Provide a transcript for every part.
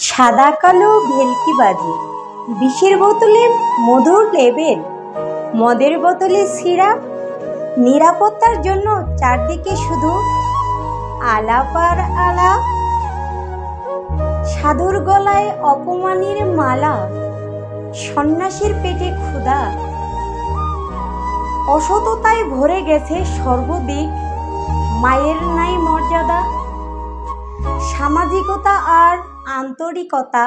সাদা কালো ভেলকিবাজি, বিষের বোতলে মধুর লেবেল, মদের বোতলে সিরাপ, নিরাপত্তার জন্য চারদিকে শুধু আলাপ আর আলাপ। সাধুর গলায় অপমানের মালা, সন্ন্যাসীর পেটে ক্ষুধা, অসততায় ভরে গেছে সর্বদিক, মায়ের নাই মর্যাদা। সামাজিকতা আর আন্তরিকতা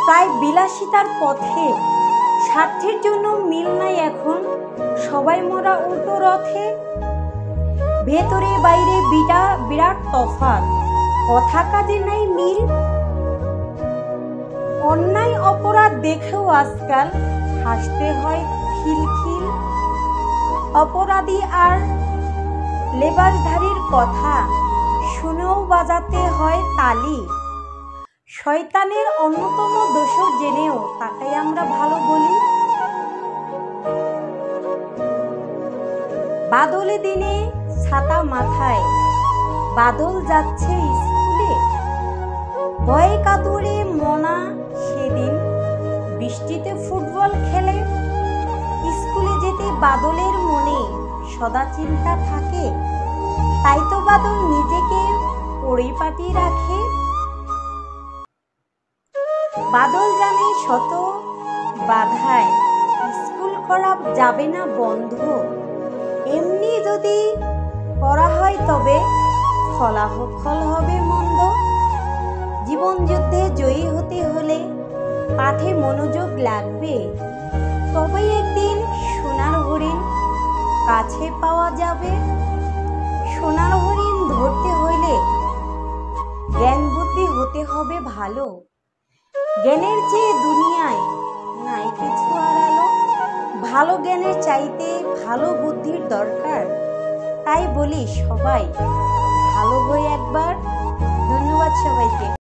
প্রায় বিলাসিতার পথে, স্বার্থের জন্য মিল নাই এখন, সবাই মরা উল্টো রথে। ভেতরে বাইরে বিরাট তফাৎ, কথা কাজে নাই মিল। অন্যায় অপরাধ দেখেও আজকাল হাসতে হয় খিলখিল। অপরাধী আর লেবাসধারীর কথা শুনেও বাজাতে হয় তালি। শয়তানের অন্যতম দোষর জেনেও তাকে আমরা ভালো বলি। বাদলে দিনে ছাতা মাথায়, বাদল যাচ্ছে স্কুলে, ভয়ে কাতরে মনা সেদিন বৃষ্টিতে ফুটবল খেলে। স্কুলে যেতে বাদলের মনে সদা চিন্তা থাকে, তাই তো বাদল নিজেকে পরিপাটি রাখে। বাদল জানে শত বাধায় স্কুল করা যাবে না বন্ধ, এমনি যদি করা হয় তবে ফলাফল হবে মন্দ। জীবন যুদ্ধে জয়ী হতে হলে পাঠে মনোযোগ লাগবে, তবেই একদিন সোনার হরিণ কাছে পাওয়া যাবে। সোনার হরিণ ধরতে হইলে জ্ঞান বুদ্ধি হতে হবে ভালো, জ্ঞানের চেয়ে দুনিয়ায় নাই কিছু আড়ালো। ভালো জ্ঞানের চাইতে ভালো বুদ্ধির দরকার, তাই বলি সবাই ভালো হয়ে একবার। ধন্যবাদ সবাইকে।